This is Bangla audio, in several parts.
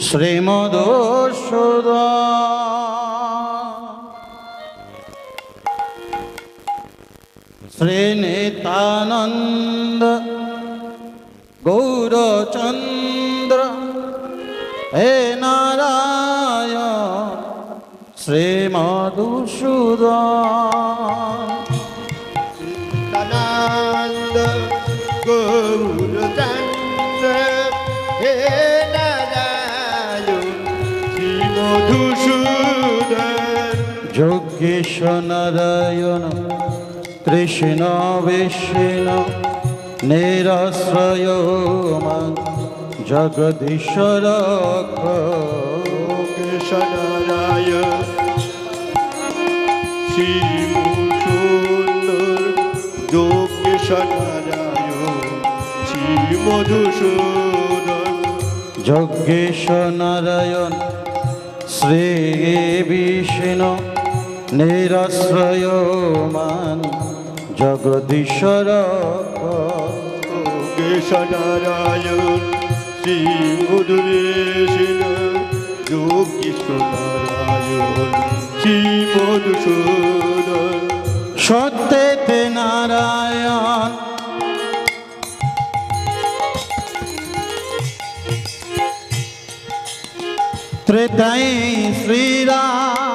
শ্রীমধুসূদন শ্রীনিতানন্দ গৌরচন্দ্র হে নারায়ণ শ্রীমধুসূদন নিতানন্দ গৌরচন্দ্র হে নারায়ণ শ্রী মধুসূদন যোগেশ নারায়ণ কৃষ্ণ বিষ্ণু নিরাশ্রয় জগদীশ্বর যোগেশ নারায়ণ শ্রী সুন্দর যোগেশ নারায়ণ শ্রী মধুসূদন যোগেশ নারায়ণ শ্রী বিষ্ণু নিরাশ্রয় জগদীশ্বর যোগেশ নারায়ণ শ্রী মধুরেশন যোগেশ নারায়ণ শ্রী মধুসূদন সত্যতে নারায়ণ ত্রেতায় শ্রীরাম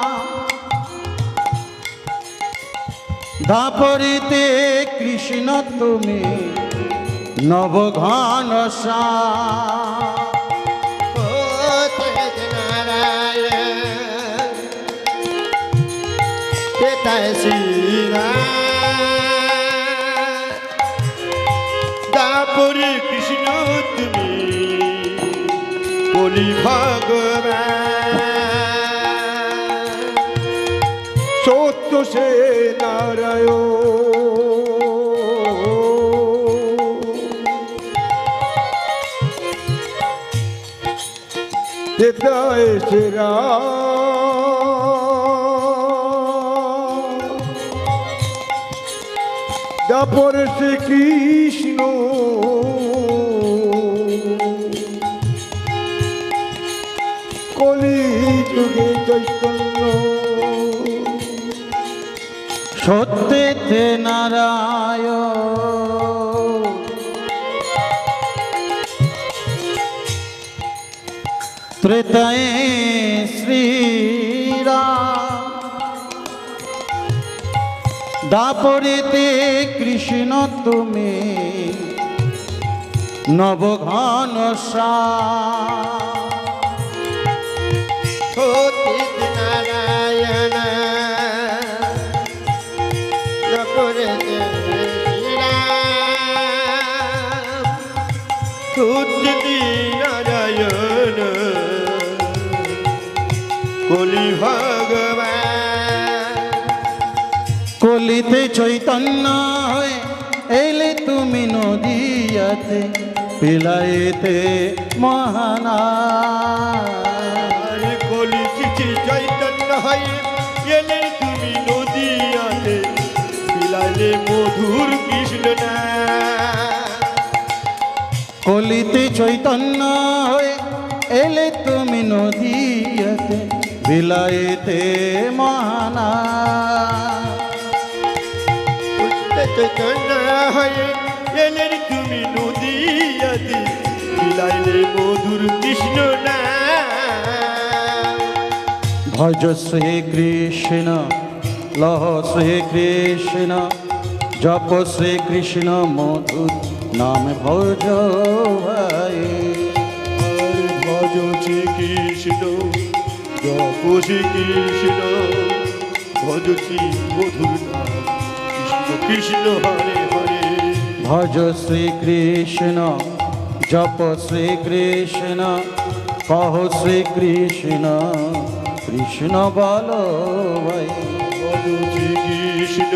দাপরিতে কৃষ্ণ তুমি নবঘন নারায়ণ ত্রেতায় শ্রীরাম দাপরে কৃষ্ণ তুমি কলি ভগবান সত্য সে নারায়ণ ত্রেতায় শ্রীরাম দাপরে শ্রীকৃষ্ণ কলি যুগে চৈতন্য সত্যতে নারায়ণ ত্রেতায় শ্রীরাম দাপরেতে কৃষ্ণ তুমি নবঘন সতীত নারায়ণ দাপরে সতীত নারায়ণ কলি ভগবান কলিতে চৈতন্য হয়ে এলে তুমি নদিয়াতে পিলাইতে মহানা কলি চিঠি চৈতন্য হয়ে এলে তুমি নদিয়াতে পিলাইলে মধুর কৃষ্ণ না কলিতে চৈতন্য হয়ে এলে তুমি নদিয়াতে বিলাইতে মহানা চৈতন্য হয়ে এলে তুমি নদিয়াতে পিলাইলে মধুর কৃষ্ণ না ভজ শ্রীকৃষ্ণ লহ শ্রীকৃষ্ণ জপ শ্রীকৃষ্ণ মধুর নাম ভজ ভাই ভজ শ্রীকৃষ্ণ জপ শ্রীকৃষ্ণ ভজ শ্রী মধুর নাম কৃষ্ণ কৃষ্ণ হরে হরে ভজ শ্রীকৃষ্ণ জপ শ্রীকৃষ্ণ কহ শ্রীকৃষ্ণ কৃষ্ণ বল ভাই ভজ শ্রীকৃষ্ণ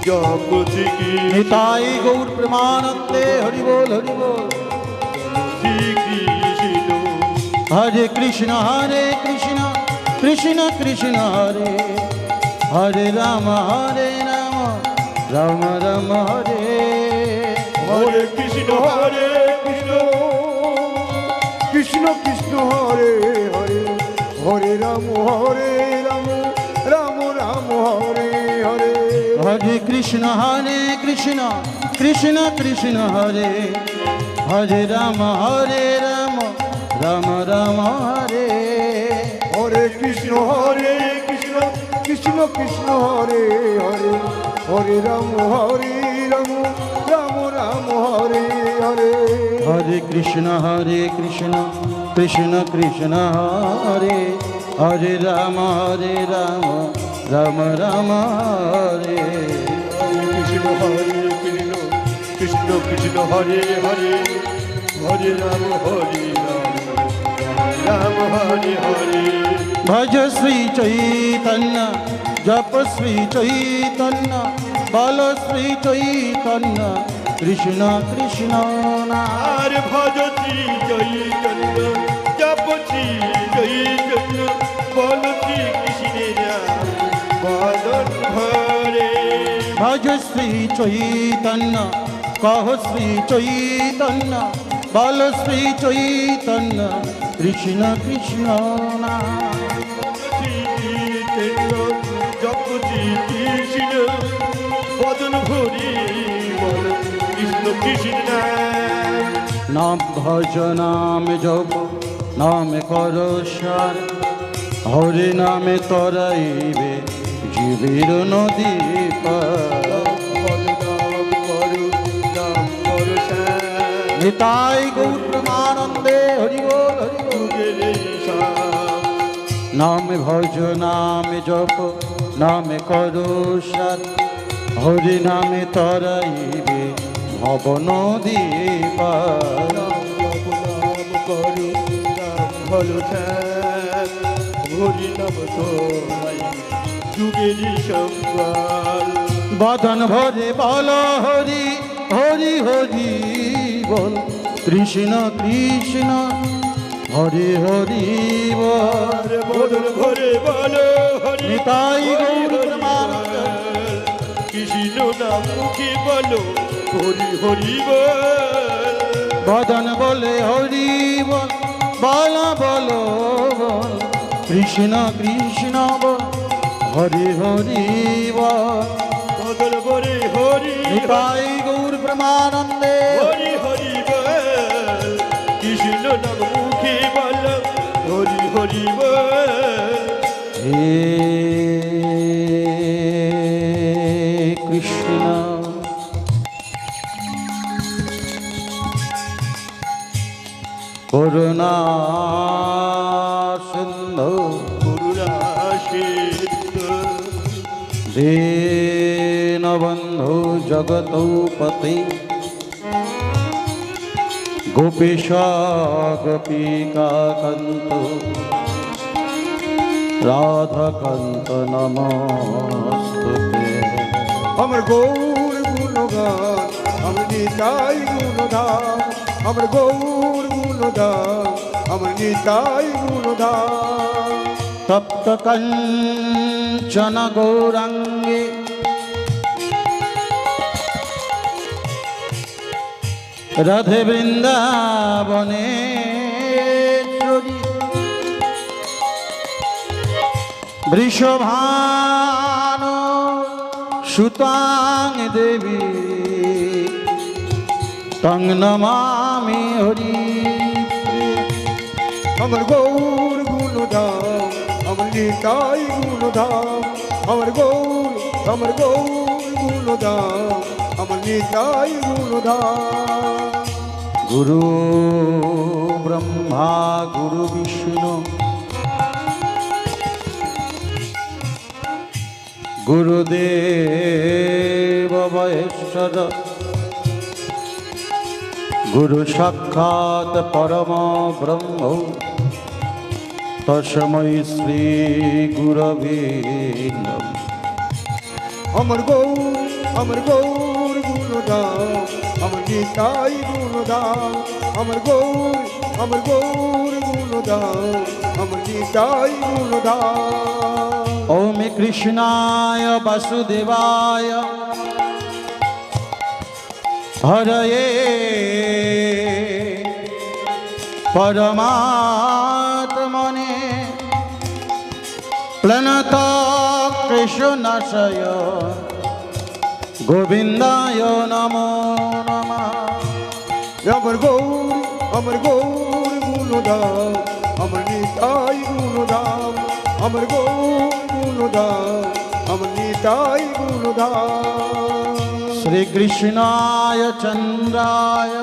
জপ শ্রীকৃষ্ণ নিতাই গৌর প্রেমানন্দে হরি বল হরি বল শ্রীকৃষ্ণ হরে কৃষ্ণ কৃষ্ণ কৃষ্ণ হরে হরে রাম রাম রাম হরে হরে কৃষ্ণ কৃষ্ণ কৃষ্ণ হরে হরে হরে রাম রাম রাম হরে হরে হরে কৃষ্ণ কৃষ্ণ কৃষ্ণ হরে হরে রাম রাম রাম হরে হরে কৃষ্ণ কৃষ্ণ কৃষ্ণ হরে হরে হরে রাম রাম রাম হরে হরে হরে কৃষ্ণ কৃষ্ণ কৃষ্ণ হরে হরে রাম রাম রাম হরে কৃষ্ণ কৃষ্ণ কৃষ্ণ হরে হরে হরে রাম রাম হরে হরে ভজ শ্রী চৈতন্য জপ শ্রী চৈতন্য বল শ্রী চৈতন্য কৃষ্ণ কৃষ্ণ না আর ভজ শ্রী চৈতন্য জপ শ্রী চৈতন্য বল শ্রী কৃষ্ণের বদন ভরে ভজ শ্রী চৈতন্য কহ শ্রী চৈতন্য বল শ্রী চৈতন্য কৃষ্ণ কৃষ্ণ না শ্রী চৈতন্য জপ শ্রী কৃষ্ণ বদন ভরি বল কৃষ্ণ কৃষ্ণ নাম ভজ নাম জপ নাম কর সার হরে নামে তরাইবে জীবের নদী পার নিতাই গৌর প্রেমানন্দে হরি বল নাম ভজ নাম জপ নাম কর সার হরি নামে তরাইবে ভব নদী পার বদন ভরে বল হরি হরি হরি বল কৃষ্ণ কৃষ্ণ হরি হরি বল বদন ভরে বল হরি নিতাই গৌর প্রেমানন্দে কৃষ্ণ নাম মুখে বলো হরি হরি বল বদন বলে হরি বল বল বল বল কৃষ্ণ কৃষ্ণ বল হরি হরি বল বদন ভরে হরি নিতাই গৌর প্রেমানন্দে হরি হরি বল কৃষ্ণ নাম মুখে বল হরি হরি বল হে কৃষ্ণ করুণা সিন্ধু দীনবন্ধু জগতপতি গোপীশ গোপিকা কান্ত রাধাকান্ত নমস্তুতে আমার গৌর গুণগান আমার নিতাই গুণধাম আমার গৌর গুণধাম আমার নিতাই গুণধাম তপ্ত কাঞ্চন গৌরাঙ্গে রাধে বৃন্দাবনেশ্বরী বৃষভানু সুতাং দেবী তং নমামি হরি আমার গৌর গুণধাম আমার নিতাই গুণধাম আমার গৌর গুণধাম আমার নিতাই গুণধাম গুরু ব্রহ্মা গুরু বিষ্ণু গুরুদেব মহেশ্বর গুরু সাক্ষাৎ পরম ব্রহ্ম তস্मै শ্রী গুরবে নমঃ আমার গৌর গুণধাম আমার নিতাই গুণধাম আমার গৌর গুণধাম আমার নিতাই গুণধাম ওম কৃষ্ণায় বাসুদেবায় হরয়ে পরমাত্মনে প্रणत কৃষ্ণাশয় গোবিন্দায় নমো নমঃ। আমার গৌর গুণধাম আমার নিতাই গুণধাম আমার গৌর গুণধাম আমার নিতাই গুণধাম শ্রীকৃষ্ণায় চন্দ্রায়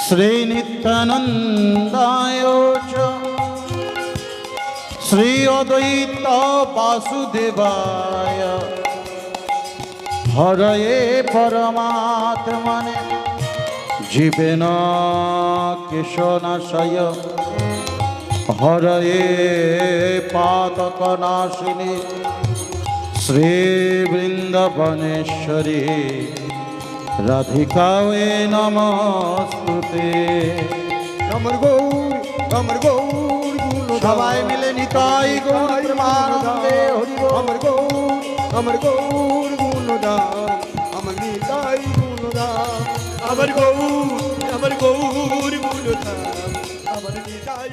শ্রীনিত্যানন্দায় চ শ্রী অদ্বৈত বাসুদেবায় হরয়ে পরমাত্মনে জীবেন কেশনাশয় হরয়ে পাতকনাশিনী শ্রী বৃন্দাবনেশ্বরী রাধিকায়ে নমস্তুতে। আমার গৌর গুণধাম সবাই মিলে নিতাই গৌর প্রেমানন্দে হরি বল। আমার গৌর গুণধাম আমার নিতাই গুণধাম আমার গৌর গুণধাম আমার নিতাই